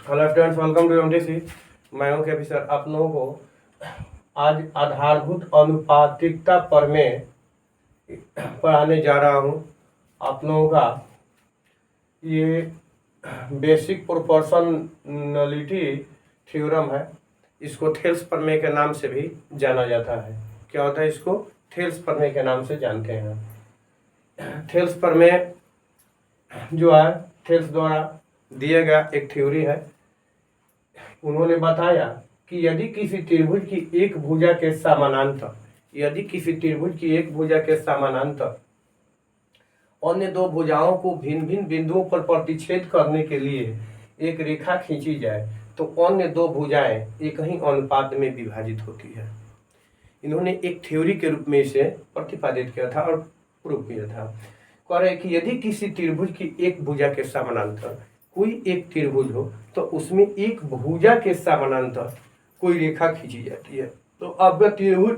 Hello friends, welcome to MTC. मैं हूं KP sir. आप लोगों को आज आधारभूत अनुपातिकता पर मैं पढ़ाने जा रहा हूं। आप लोगों का ये बेसिक प्रोपोर्शनलिटी थ्योरम है। इसको थेल्स प्रमेय के नाम से भी जाना जाता है। क्या होता है? इसको थेल्स प्रमेय के नाम से जानते हैं। थेल्स प्रमेय जो है थेल्स द्वारा दिया गया एक थ्योरी है। उन्होंने बताया कि यदि किसी त्रिभुज की एक भुजा के समानांतर अन्य दो भुजाओं को भिन्न भिन्न बिंदुओं पर प्रतिच्छेद करने के लिए एक रेखा खींची जाए तो अन्य दो भुजाएं एक ही अनुपात में विभाजित होती है। इन्होंने एक थ्योरी के रूप में इसे प्रतिपादित किया था और प्रूव किया था। कह रहे कि यदि किसी त्रिभुज की एक भुजा के समानांतर कोई एक त्रिभुज हो तो उसमें एक भुजा के समानांतर कोई रेखा खींची जाती है। तो अब त्रिभुज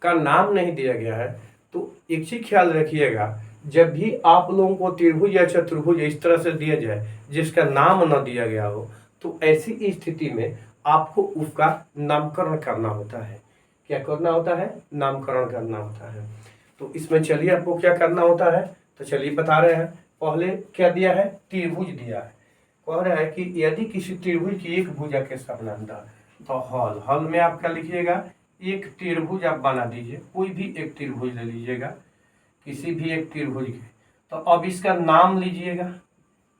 का नाम नहीं दिया गया है, तो एक चीज ख्याल रखिएगा, जब भी आप लोगों को त्रिभुज या चतुर्भुज इस तरह से दिया जाए जिसका नाम न दिया गया हो, तो ऐसी स्थिति में आपको उसका नामकरण करना होता है। क्या करना होता है? नामकरण करना होता है। तो इसमें चलिए आपको क्या करना होता है, तो चलिए बता रहे हैं। पहले क्या दिया है? त्रिभुज दिया है। कह रहा है कि यदि किसी त्रिभुज की एक भुजा के समानांतर, तो हल में आप क्या लिखिएगा? एक त्रिभुज आप बना दीजिए, कोई भी एक त्रिभुज ले लीजिएगा, किसी भी एक त्रिभुज के। तो अब इसका नाम लीजिएगा।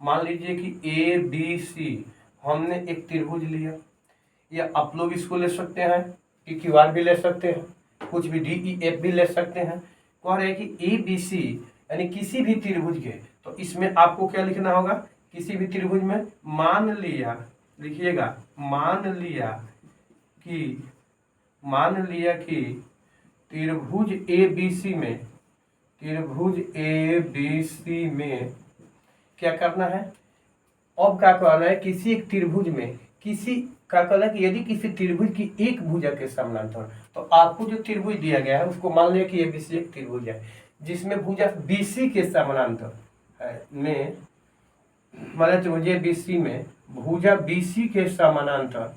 मान लीजिए कि ए बी सी हमने एक त्रिभुज लिया, या आप लोग इसको ले सकते हैं, कि क्यू आर भी ले सकते हैं, कुछ भी डी ई एफ भी ले सकते हैं। कह रहे हैं कि ए बी सी यानी किसी भी त्रिभुज के, तो इसमें आपको क्या लिखना होगा? किसी भी त्रिभुज में मान लिया, लिखिएगा, मान लिया कि त्रिभुज ए बी सी में क्या करना है? अब क्या करना है? किसी एक त्रिभुज में किसी का कहना है कि यदि किसी त्रिभुज की एक भुजा के समानांतर, तो आपको जो त्रिभुज दिया गया है उसको मान लिया कि ए बी सी एक त्रिभुज है जिसमें भुजा बीसी के समानांतर है में, मान त्रिभुज ए बी सी में भुजा बीसी के समानांतर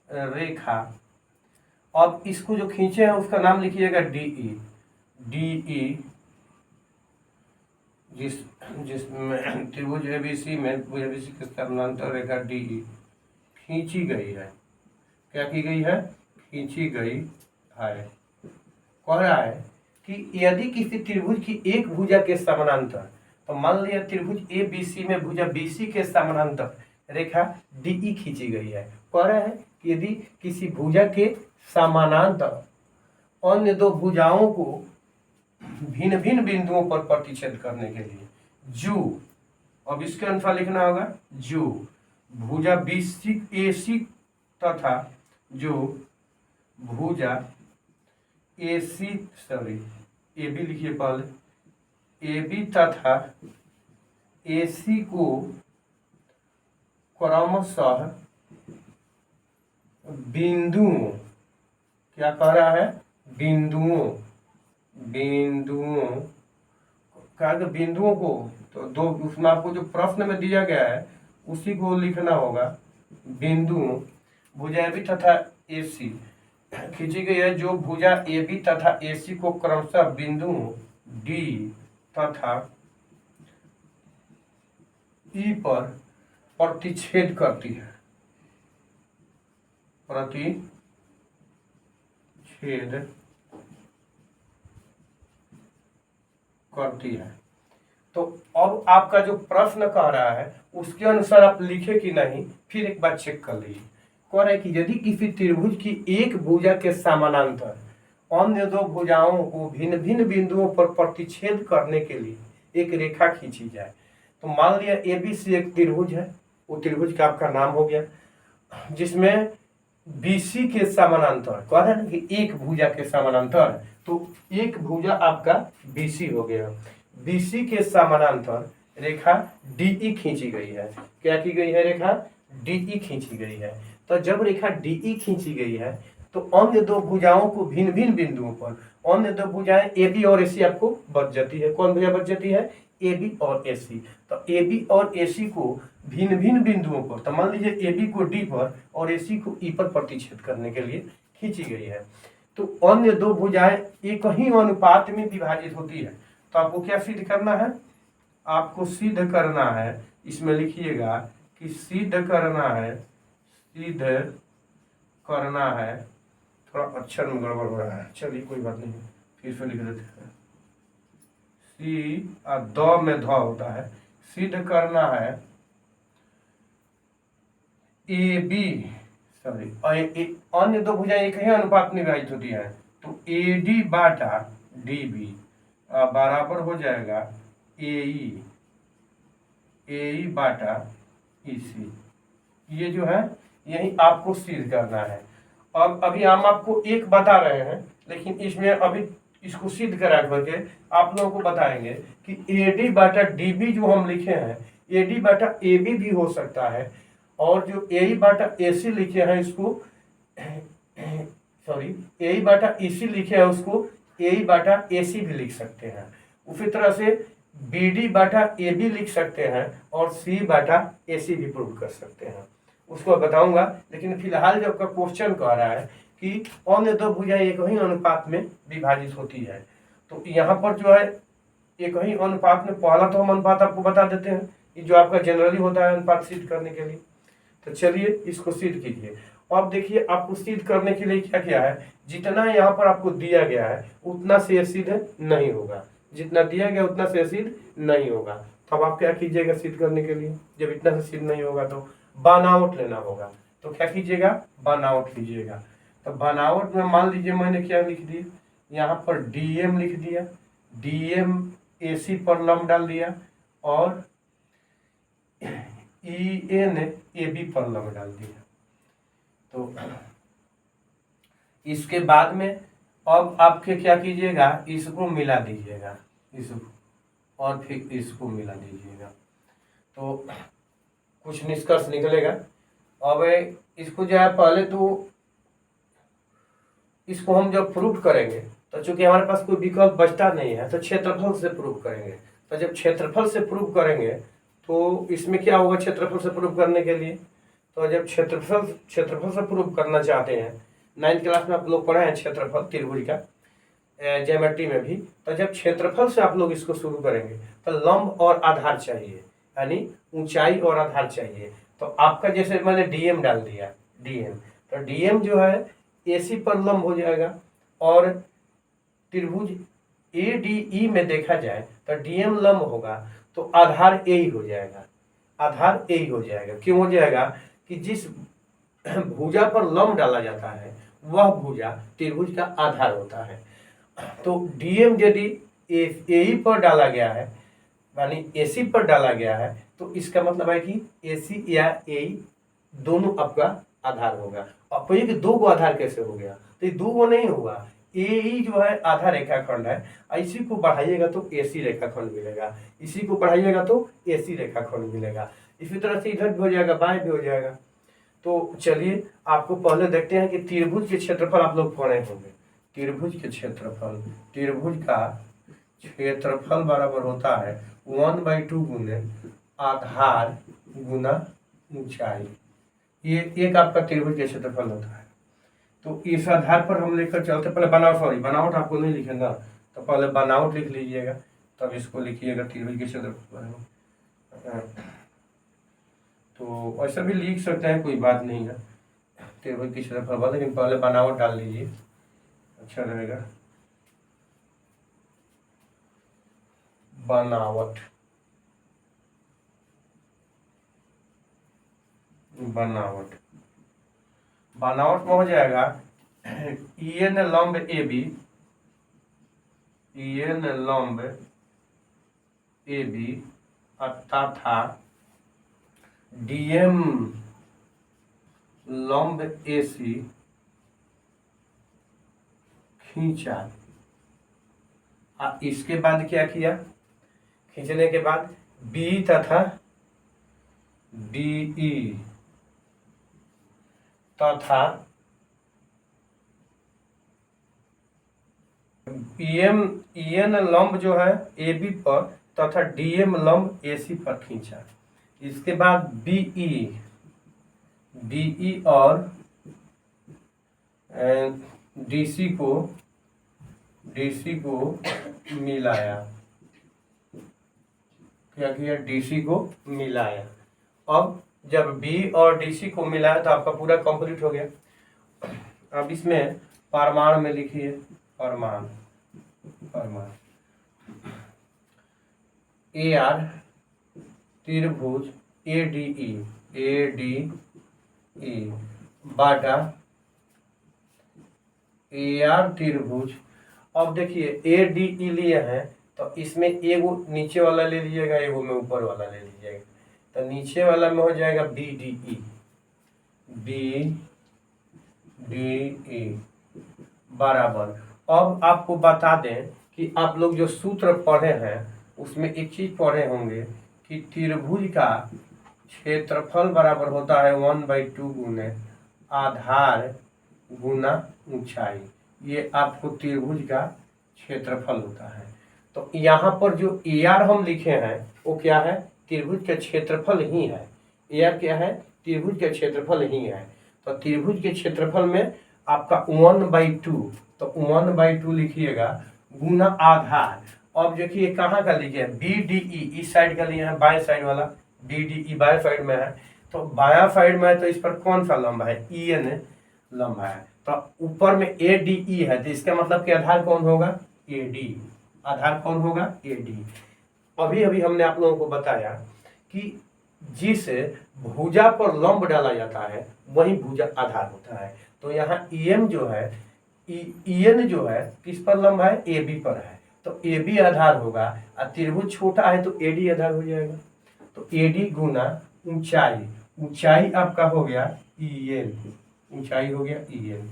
रेखा। अब इसको जो खींचे हैं उसका नाम लिखिएगा डीई। जिसमें त्रिभुज एबीसी में एबीसी के समानांतर रेखा डीई खींची गई है। क्या की गई है? खींची गई है। कह रहा है कि यदि किसी त्रिभुज की एक भुजा के समानांतर, तो मान लिया त्रिभुज ए बी सी में भुजा बीसी के समानांतर रेखा डीई खींची गई है। कह रहा है कि यदि किसी भुजा के समानांतर अन्य दो भुजाओं को भिन्न भिन्न बिंदुओं पर प्रतिच्छेद करने के लिए जो, अब इसके अनुसार लिखना होगा, जो भुजा बीसी एसी तथा जो भुजा एसी ए बी लिखिए पहले, ए बी तथा एसी को क्रमशः बिंदुओं, क्या कह रहा है? बिंदुओं को, तो दो उसमें आपको जो प्रश्न में दिया गया है उसी को लिखना होगा। बिंदुओं भुजा ए बी तथा एसी खींची गई है, जो भुजा ए बी तथा एसी को क्रमशः बिंदुओं डी तथा ई पर प्रतिच्छेद करती है। तो अब आपका जो प्रश्न कह रहा है उसके अनुसार आप लिखे कि नहीं, फिर एक बार चेक कर लीजिए। कह रहा है कि यदि किसी त्रिभुज की एक भुजा के समानांतर अन्य दो भुजाओं को भिन्न भिन्न बिंदुओं पर प्रतिच्छेद करने के लिए एक रेखा खींची जाए, तो मान लिया ए बी सी एक त्रिभुज है, वो त्रिभुज का आपका नाम हो गया, जिसमें बीसी के समानांतर, कह रहे हैं कि एक भुजा के समानांतर, तो एक भुजा आपका बीसी हो गया। बीसी के समानांतर रेखा डीई खींची गई है। क्या की गई है? रेखा डीई खींची गई है। तो जब रेखा डीई खींची गई है तो अन्य दो भुजाओं को भिन्न भिन्न बिंदुओं पर, अन्य दो भुजाएं ए बी और ए सी आपको बच जाती है। कौन भुजा बच जाती है? ए बी और ए सी। तो ए बी और ए सी को भिन्न भिन्न बिंदुओं पर, तो मान लीजिए ए बी को डी पर और ए सी को ई पर प्रतिच्छेद करने के लिए खींची गई है। तो अन्य दो भुजाएं एक ही अनुपात में विभाजित होती है। तो आपको क्या सिद्ध करना है? आपको सिद्ध करना है, इसमें लिखिएगा कि सिद्ध करना है, सिद्ध करना है। थोड़ा अक्षर में गड़बड़ हो रहा है, चलिए कोई बात नहीं, फिर से लिख देते हैं। सी और द में ध होता है। सिद्ध करना है ए बी, सॉरी, अन्य दो भुजाएं एक ही अनुपात में विभाजित होती है। तो ए डी बाटा डी बी बराबर हो जाएगा ए ई बाटा ई सी। ये जो है यही आपको सिद्ध करना है। अब अभी हम आपको एक बता रहे हैं, लेकिन इसमें अभी इसको सिद्ध करा करके आप लोगों को बताएंगे कि ए डी बाटा डी बी जो हम लिखे हैं, ए डी बाटा ए बी भी हो सकता है, और जो ए ई बाटा ए सी लिखे हैं इसको, सॉरी, ए ई बाटा ई सी लिखे हैं उसको ए ई बाटा ए सी भी लिख सकते हैं। उसी तरह से बी डी बाटा ए बी लिख सकते हैं और सी बाटा ए सी भी प्रूव कर सकते हैं, उसको बताऊंगा। लेकिन फिलहाल जो आपका क्वेश्चन कह रहा है कि अन्य दो भुजाएं एक ही अनुपात में विभाजित होती है, तो यहाँ पर जो है एक ही अनुपात में, पहला तो हम अनुपात आपको बता देते हैं, ये जो आपका जनरली होता है अनुपात सिद्ध करने के लिए। तो चलिए इसको सिद्ध कीजिए। अब देखिए आपको सिद्ध करने के लिए क्या क्या है, जितना यहाँ पर आपको दिया गया है उतना से सिद्ध नहीं होगा, जितना दिया गया उतना से सिद्ध नहीं होगा। तो अब आप क्या कीजिएगा सिद्ध करने के लिए, जब इतना से सिद्ध नहीं होगा तो बनावट लेना होगा। तो क्या कीजिएगा? बनावट लीजिएगा। तो बनावट में मान लीजिए मैंने क्या लिख दिया, यहाँ पर डीएम लिख दिया, डीएम एसी पर लंब डाल दिया और ई एन ए बी पर लंब डाल दिया। तो इसके बाद में अब आपके क्या कीजिएगा, इसको मिला दीजिएगा, इसको, और फिर इसको मिला दीजिएगा, तो कुछ निष्कर्ष निकलेगा। अब इसको जो है पहले तो इसको हम जब प्रूफ करेंगे तो चूंकि हमारे पास कोई विकल्प बचता नहीं है तो क्षेत्रफल से प्रूफ करेंगे। तो जब क्षेत्रफल से प्रूफ करेंगे तो इसमें क्या होगा, क्षेत्रफल से प्रूफ करने के लिए, तो जब क्षेत्रफल से प्रूफ करना चाहते हैं, 9th क्लास में आप लोग पढ़े हैं क्षेत्रफल त्रिभुज का, ज्योमेट्री में भी। तो जब क्षेत्रफल से आप लोग इसको शुरू करेंगे तो लंब और आधार चाहिए, यानी ऊंचाई और आधार चाहिए। तो आपका जैसे मैंने डीएम डाल दिया, डीएम, तो डीएम जो है एसी पर लंब हो जाएगा, और त्रिभुज ए डी ई में देखा जाए तो डीएम लंब होगा तो आधार ए ही हो जाएगा, आधार ए ही हो जाएगा। क्यों हो जाएगा कि जिस भुजा पर लंब डाला जाता है वह भुजा त्रिभुज का आधार होता है। तो डीएम यदि ए पर डाला गया है, यानी एसी पर डाला गया है, तो इसका मतलब है कि एसी या ए दोनों आपका आधार होगा। अब ये कि दो गो आधार कैसे हो गया, तो ये दो गो नहीं होगा, ए जो है आधा रेखाखंड है, इसी को बढ़ाइएगा तो एसी रेखाखंड मिलेगा, इसी को बढ़ाइएगा तो एसी रेखाखंड मिलेगा। इसी तरह से इधर भी हो जाएगा, बाएं भी हो जाएगा। तो चलिए आपको पहले देखते हैं कि त्रिभुज के क्षेत्रफल आप लोग पढ़े होंगे। त्रिभुज के क्षेत्रफल, त्रिभुज का क्षेत्रफल बराबर होता है 1/2 गुने आधार गुना ऊंचाई। ये एक आपका त्रिभुज का क्षेत्रफल होता है। तो इस आधार पर हम लेकर चलते, पहले बनावट आपको नहीं लिखेगा, तो पहले बनावट लिख लीजिएगा, तब इसको लिखिएगा त्रिभुज के क्षेत्रफल। तो ऐसा भी लिख सकते हैं, कोई बात नहीं है, त्रिभुज के क्षेत्रफल, लेकिन पहले बनावट डाल लीजिए, अच्छा रहेगा। बनावट, बनावट बनावट में हो जाएगा एन लंब ए बी, एन लंब ए बी तथा डीएम लंब ए सी खींचा। इसके बाद क्या किया, खींचने के बाद बी तथा बीई तथा EN लंब जो है AB पर तथा DM लंब AC पर खींचा। इसके बाद BE और DC को मिलाया। क्या किया? DC को मिलाया। अब जब B और DC को मिलाया तो आपका पूरा कंप्लीट हो गया। अब इसमें परमाणु में लिखिए, परमाणु AR त्रिभुज ADE बाटा AR त्रिभुज। अब देखिए ADE लिए हैं तो इसमें एगो नीचे वाला ले लीजिएगा, एगो में ऊपर वाला ले लीजिएगा। तो नीचे वाला में हो जाएगा BDE बराबर। अब आपको बता दें कि आप लोग जो सूत्र पढ़े हैं उसमें एक चीज पढ़े होंगे कि त्रिभुज का क्षेत्रफल बराबर होता है 1/2 गुने आधार गुना ऊंचाई। ये आपको त्रिभुज का क्षेत्रफल होता है। तो यहाँ पर जो AR हम लिखे हैं वो क्या है? त्रिभुज का क्षेत्रफल ही है। AR क्या है? त्रिभुज का क्षेत्रफल ही है। तो त्रिभुज के क्षेत्रफल में आपका 1/2, तो 1/2 लिखिएगा गुना आधार। अब देखिए कहाँ का लिखे? BDE इस साइड का लिए है, बाएं साइड वाला। BDE बाएं साइड में है, तो बायां साइड में है तो इस पर कौन सा लंब है? EN लंब है। तो ऊपर में ADE है, तो इसका मतलब कि आधार कौन होगा? AD। आधार कौन होगा? AD। अभी हमने आप लोगों को बताया कि जिस भुजा पर लंब डाला जाता है वही भुजा आधार होता है। तो यहाँ EM जो है, EN जो है किस पर लंब है? AB पर है, तो AB आधार होगा। और त्रिभुज छोटा है तो AD आधार हो जाएगा। तो AD गुना ऊंचाई, ऊंचाई आपका हो गया EN, ऊंचाई हो गया EN।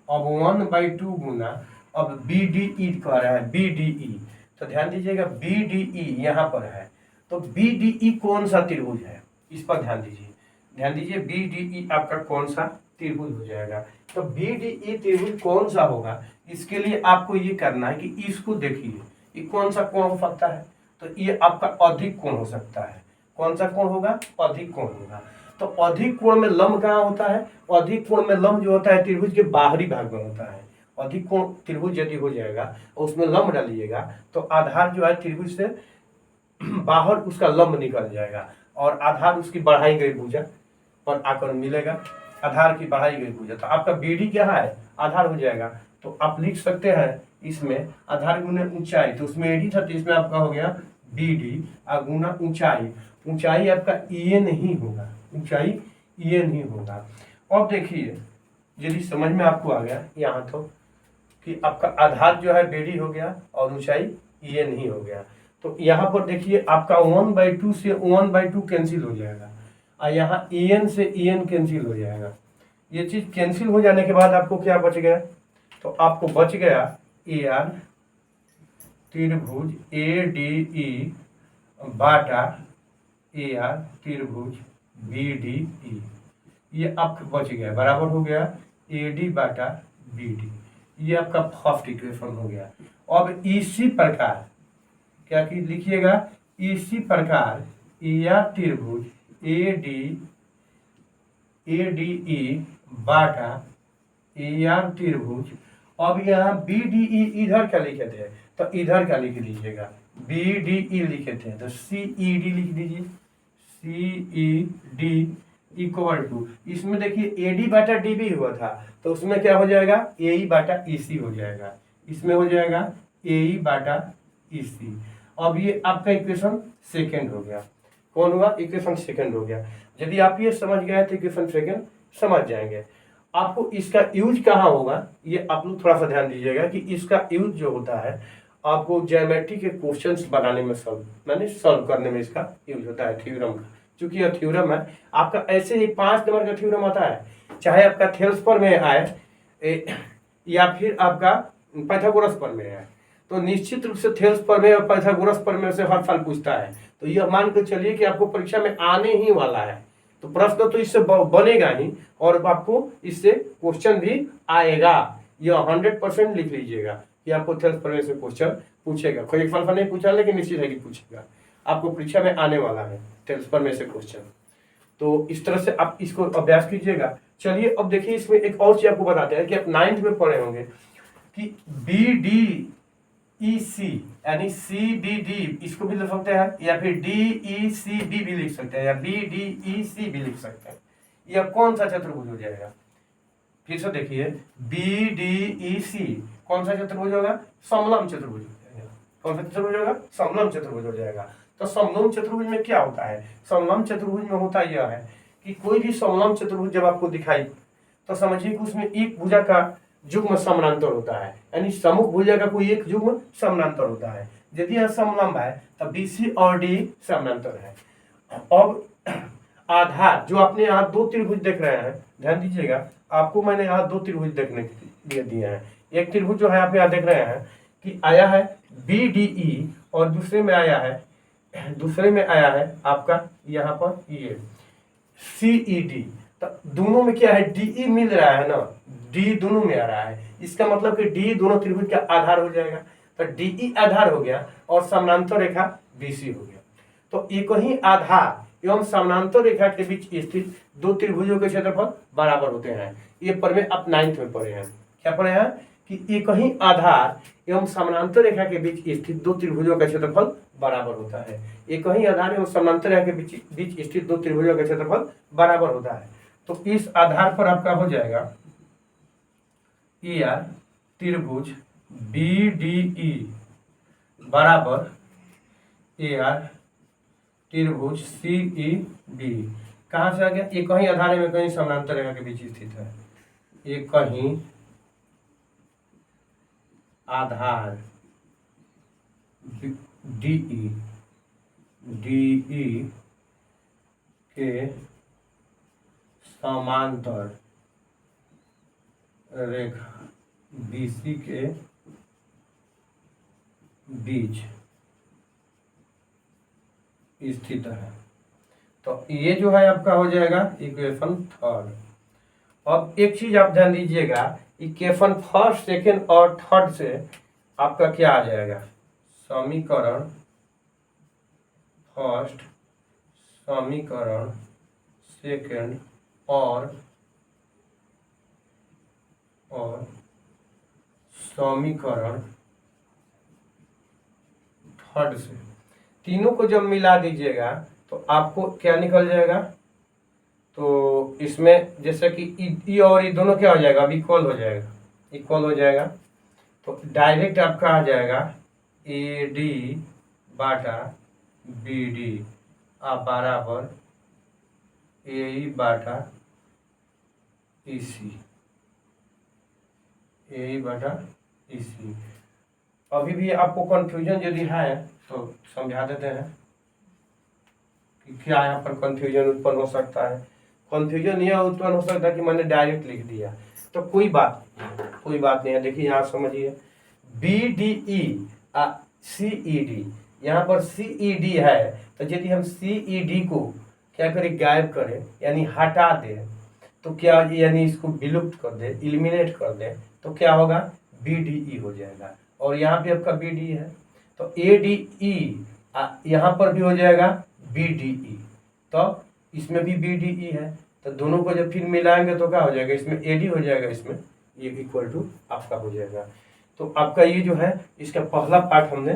अब 1/2 गुना, अब BDE कह रहा है, BDE, तो ध्यान दीजिएगा BDE यहाँ पर है। तो BDE कौन सा त्रिभुज है? इस पर ध्यान दीजिए BDE आपका कौन सा त्रिभुज हो जाएगा। तो BDE त्रिभुज कौन सा होगा, इसके लिए आपको ये करना है कि इसको देखिए, ये कौन सा कोण हो सकता है? तो ये आपका अधिक कोण हो सकता है। कौन सा कोण होगा? अधिक कोण होगा। तो अधिक कोण में लंब कहाँ होता है? अधिक कोण में लंब जो होता है त्रिभुज के बाहरी भाग में होता है। अधिक कोण त्रिभुज यदि हो जाएगा और उसमें लंब डालिएगा तो आधार जो है त्रिभुज से बाहर उसका लंब निकल जाएगा और आधार उसकी बढ़ाई गई भुजा पर आकर मिलेगा। आधार की बढ़ाई गई भुजा, तो आपका BD क्या है? आधार हो जाएगा। तो आप लिख सकते हैं इसमें आधार गुना ऊंचाई, तो उसमें AD था तो इसमें आपका हो गया BD गुना ऊंचाई। ऊंचाई आपका EN ही होगा, ऊंचाई EN ही होगा। अब देखिए यदि समझ में आपको आ गया यहाँ तो कि आपका आधार जो है BD हो गया और ऊंचाई EN ही हो गया। तो यहाँ पर देखिए आपका 1/2 से 1/2 कैंसिल हो जाएगा और यहाँ EN से EN कैंसिल हो जाएगा। ये चीज कैंसिल हो जाने के बाद आपको क्या बच गया? तो आपको बच गया AR त्रिभुज ADE बाटा AR त्रिभुज BDE। ये आपका बच गया, बराबर हो गया AD बाटा BD। ये आपका फर्स्ट इक्वेशन हो गया। अब इसी प्रकार क्या कि लिखिएगा, इसी प्रकार AR त्रिभुज ADE बाटा AR त्रिभुज। अब यहाँ BDE इधर का लिखे थे तो इधर का लिख लीजिएगा, BDE लिखे थे तो CED लिख दीजिए, CED इक्वल टू, इसमें देखिए AD बाटा DB हुआ था तो उसमें क्या हो जाएगा? AE बाटा EC हो जाएगा। इसमें हो जाएगा AE बाटा EC। अब ये आपका इक्वेशन सेकंड हो गया। कौन हुआ? इक्वेशन सेकंड हो गया। यदि आप ये समझ गए तो इक्वेशन सेकंड समझ जाएंगे। आपको इसका यूज कहाँ होगा ये आप लोग थोड़ा सा ध्यान दीजिएगा कि इसका यूज जो होता है आपको ज्योमेट्री के क्वेश्चंस बनाने में सॉल्व करने में इसका यूज होता है, थ्योरम का। क्योंकि यह थ्योरम है आपका, ऐसे ही 5 नंबर का थ्योरम आता है, चाहे आपका थेल्स पर में आए या फिर आपका पाइथागोरस पर में आए, तो निश्चित रूप से थेल्स पर में और पाइथागोरस पर में से हर साल पूछता है। तो यह मान के चलिए कि आपको परीक्षा में आने ही वाला है, तो प्रश्न तो इससे बनेगा ही और आपको इससे क्वेश्चन भी आएगा। यह 100% लिख लीजिएगा कि आपको थेल्स प्रमेय से क्वेश्चन पूछेगा। कोई फल नहीं पूछा लेकिन निश्चित है कि पूछेगा, आपको परीक्षा में आने वाला है थेल्स प्रमेय से क्वेश्चन। तो इस तरह से आप इसको अभ्यास कीजिएगा। चलिए अब देखिए इसमें एक और चीज आपको बताते हैं कि आप 9th में पढ़े होंगे कि BDEC यानी CBD इसको भी लिख सकते हैं, या फिर DECB भी लिख सकते हैं, या BDEC भी लिख सकते हैं। यह कौन सा चतुर्भुज हो जाएगा? फिर से देखिए, BDEC कौन सा चतुर्भुज होगा? समलंब चतुर्भुज हो जाएगा। कौन सा चतुर्भुज होगा? समलंब चतुर्भुज हो जाएगा। तो समलंब चतुर्भुज में क्या होता है? समलंब चतुर्भुज में होता यह है कि कोई भी समलंब चतुर्भुज जब आपको दिखाई तो समझिए कि उसमें एक भुजा का युग्म समानांतर होता है, यानी सम्मुख भुजा का कोई एक युग्म समानांतर होता है। यदि यह समलंब है तब BC और D समानांतर है। अब आधार जो आपने यहाँ दो त्रिभुज देख रहे हैं, ध्यान दीजिएगा, आपको मैंने यहाँ दो त्रिभुज देखने के लिए दिए हैं। एक त्रिभुज जो है आप यहाँ देख रहे हैं कि आया है BDE और दूसरे में आया है आपका यहाँ पर ये CED। तो दोनों में क्या है? DE मिल रहा है ना, D दोनों में आ रहा है। इसका मतलब कि D दोनों त्रिभुज का आधार हो जाएगा। तो DE आधार हो गया और समानांतर रेखा BC हो गया। तो एक ही आधार एवं समानांतर रेखा के बीच स्थित दो त्रिभुजों के क्षेत्रफल बराबर होते हैं। ये प्रमेय आप 9th में पढ़े हैं। क्या पढ़े हैं? कि एक ही आधार एवं समानांतर रेखा के बीच स्थित दो त्रिभुजों का क्षेत्रफल बराबर होता है। एक ही आधार एवं समानांतर रेखा के बीच स्थित दो त्रिभुजों का क्षेत्रफल बराबर होता है। तो इस आधार पर आपका हो जाएगा ER त्रिभुज BDE बराबर AR त्रिभुज CED। कहाँ से आ गया? एक ही आधार में कहीं समानांतर रेखा के बीच स्थित है। एक ही आधार DE के समांतर रेखा BC के बीच स्थित है। तो ये जो है आपका हो जाएगा इक्वेशन थर्ड। अब एक चीज आप ध्यान दीजिएगा, इक्वेशन फर्स्ट, सेकेंड और थर्ड से आपका क्या आ जाएगा? समीकरण फर्स्ट, समीकरण सेकेंड और समीकरण थर्ड से तीनों को जब मिला दीजिएगा तो आपको क्या निकल जाएगा? तो इसमें जैसे कि ई और ई दोनों क्या हो जाएगा? अब इक्वल हो जाएगा, इक्वल हो जाएगा। तो डायरेक्ट आपका आ जाएगा AD बाटा BD बराबर AE बाटा EC, AE बाटा EC। अभी भी आपको कंफ्यूजन यदि है तो समझा देते हैं कि क्या यहाँ पर कंफ्यूजन उत्पन्न हो सकता है। कंफ्यूजन यह उत्पन्न हो सकता है कि मैंने डायरेक्ट लिख दिया, तो कोई बात नहीं है। देखिए यहाँ समझिए, BDE CED, यहाँ पर CED है, तो यदि हम CED को क्या करें? गायब करें, यानी हटा दें, तो क्या, यानी इसको विलुप्त कर दे, एलिमिनेट कर दे, तो क्या होगा? BDE हो जाएगा। और यहाँ भी आपका BDE है, तो ADE यहाँ पर भी हो जाएगा BDE, तो इसमें भी BDE है। तो दोनों को जब फिर मिलाएंगे तो क्या हो जाएगा? इसमें AD हो जाएगा, इसमें ये इक्वल टू आपका हो जाएगा। तो आपका ये जो है इसका पहला पार्ट हमने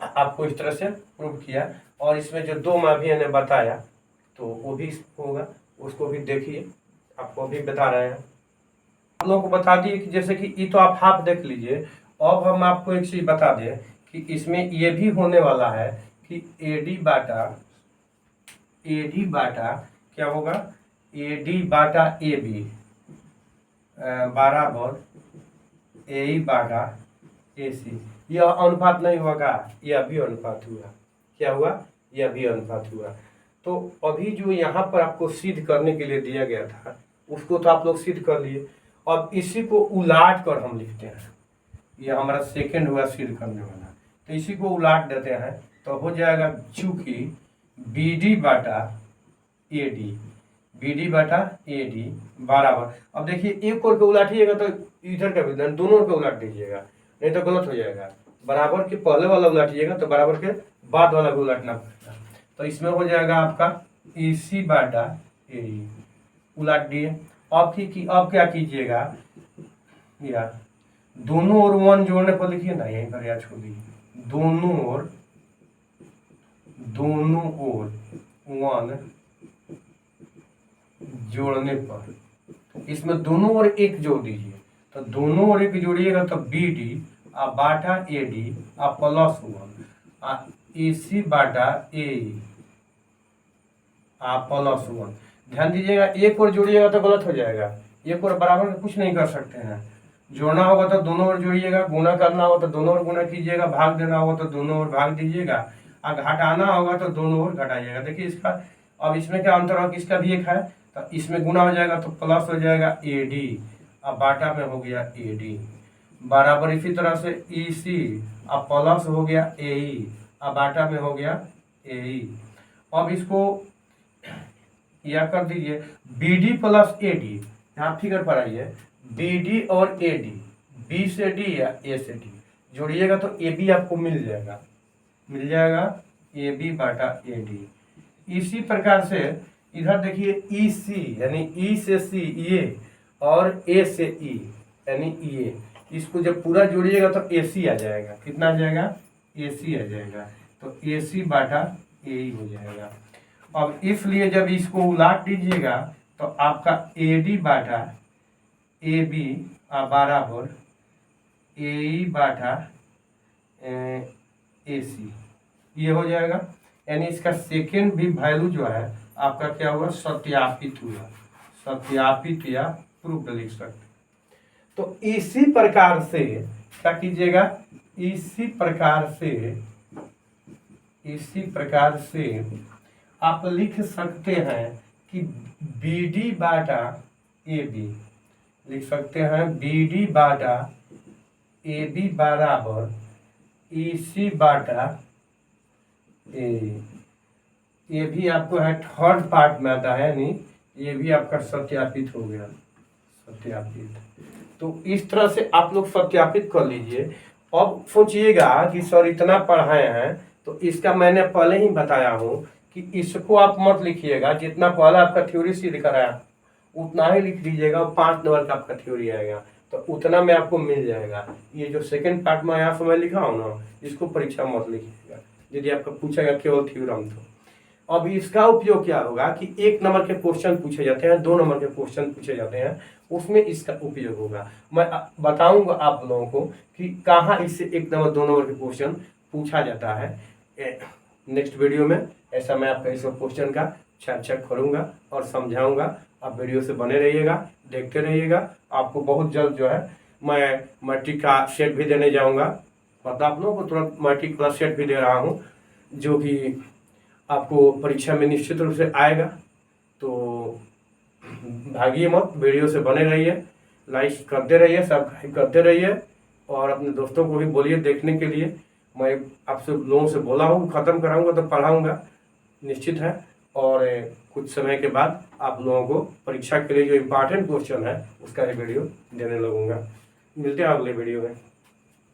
आपको इस तरह से प्रूव किया, और इसमें जो दो मैं भी मैंने बताया तो वो भी होगा, उसको भी देखिए, आपको अभी बता रहे हैं। आप लोगों को बता दिए कि जैसे कि ये तो आप हाफ देख लीजिए। अब हम आपको एक चीज बता दें कि इसमें ये भी होने वाला है कि AD बाटा क्या होगा? AD बाटा AB बराबर AE बाटा AC। यह अनुपात नहीं होगा, यह भी अनुपात हुआ। क्या हुआ? यह भी अनुपात हुआ। तो अभी जो यहाँ पर आपको सिद्ध करने के लिए दिया गया था उसको तो आप लोग सिद्ध कर लिए। अब इसी को उलाट कर हम लिखते हैं, यह हमारा सेकंड हुआ सिद्ध करने वाला, तो इसी को उलाट देते हैं तो हो जाएगा चूंकि BD बाटा AD बराबर, अब देखिए एक और को उलाटिएगा तो इधर का भी दोनों पे उलट दीजिएगा, नहीं तो गलत हो जाएगा। बराबर के पहले वाला उलटिएगा तो बराबर के बाद वाला भी उलटना पड़ेगा। तो इसमें हो जाएगा आपका AC बाटा AE, उलट दिए। अब क्या कीजिएगा, यार दोनों ओर 1 जोड़ने पर लिखिए ना, यहीं पर याद छोड़ दीजिए, दोनों ओर 1 जोड़ने पर इसमें दोनों ओर 1 जोड़ दीजिए। तो दोनों ओर 1 जोड़िएगा तो BD आ बाटा AD आ प्लस 1 आ AC बाटा AE आ प्लस 1। ध्यान दीजिएगा, एक और जोड़िएगा तो गलत हो जाएगा, एक और बराबर में कुछ नहीं कर सकते हैं। जोड़ना होगा तो दोनों ओर जोड़िएगा, गुणा करना होगा तो दोनों ओर गुणा कीजिएगा, भाग देना होगा तो दोनों ओर भाग दीजिएगा, और घटाना होगा तो दोनों ओर घटाइएगा। देखिए इसका, अब इसमें क्या अंतर होगा, इसका भी एक है, तो इसमें गुणा हो जाएगा तो प्लस हो जाएगा AD, अब बाटा में हो गया AD बराबर। इसी तरह से EC अब प्लस हो गया AE, अब बाटा में हो गया AE। अब इसको या कर दीजिए BD प्लस AD, यहाँ फिगर पर आइए, BD और AD, B से D या A से D जोड़िएगा तो AB आपको मिल जाएगा AB बाटा AD। इसी प्रकार से इधर देखिए EC यानी E से C ये और A से E यानी ये, इसको जब पूरा जोड़िएगा तो AC आ जाएगा। कितना आ जाएगा, AC आ जाएगा, तो AC बाटा AE हो जाएगा। अब इसलिए जब इसको उलट दीजिएगा तो आपका AD बाटा AB बराबर AE बाटा AC ये हो जाएगा। यानी इसका सेकेंड भी वैल्यू जो है आपका क्या हुआ, सत्यापित या प्रूफ लिख सकते। तो इसी प्रकार से क्या कीजिएगा, इसी प्रकार से आप लिख सकते हैं कि BD बाटा AB, लिख सकते हैं BD बाटा AB बराबर EC बाटा AE। ये भी आपको है थर्ड पार्ट में आता है, नहीं ये भी आपका सत्यापित हो गया, सत्यापित। तो इस तरह से आप लोग सत्यापित कर लीजिए। अब सोचिएगा कि सर इतना पढ़ाए हैं तो इसका मैंने पहले ही बताया हूँ कि इसको आप मत लिखिएगा, जितना पहले आपका थ्योरी सिद्ध कराया उतना ही लिख लीजिएगा, 5 नंबर का आपका थ्योरी आएगा तो उतना में आपको मिल जाएगा। ये जो सेकंड पार्ट में यहाँ समय लिखा हो ना, इसको परीक्षा मत लिखिएगा यदि आपका पूछेगा केवल थ्योरम। तो अब इसका उपयोग क्या होगा कि 1 नंबर के क्वेश्चन पूछे जाते हैं, 2 नंबर के क्वेश्चन पूछे जाते हैं, उसमें इसका उपयोग होगा। मैं बताऊंगा आप लोगों को कि कहाँ इससे 1 नंबर 2 नंबर के क्वेश्चन पूछा जाता है नेक्स्ट वीडियो में। ऐसा मैं आपका इस क्वेश्चन का चर्चा करूंगा और समझाऊंगा। आप वीडियो से बने रहिएगा, देखते रहिएगा। आपको बहुत जल्द जो है मैं मैट्रिक का सेट भी देने जाऊंगा, मतलब आप लोगों को तुरंत मैट्रिक का सेट भी दे रहा हूँ जो कि आपको परीक्षा में निश्चित रूप से आएगा। तो भागिए मत, वीडियो से बने रहिए, लाइक करते रहिए, सब्सक्राइब करते रहिए और अपने दोस्तों को भी बोलिए देखने के लिए। मैं आपसे लोगों से बोला हूँ ख़त्म कराऊंगा तो पढ़ाऊंगा निश्चित है, और कुछ समय के बाद आप लोगों को परीक्षा के लिए जो इम्पोर्टेंट क्वेश्चन है उसका ये वीडियो देने लगूंगा। मिलते हैं अगले वीडियो में।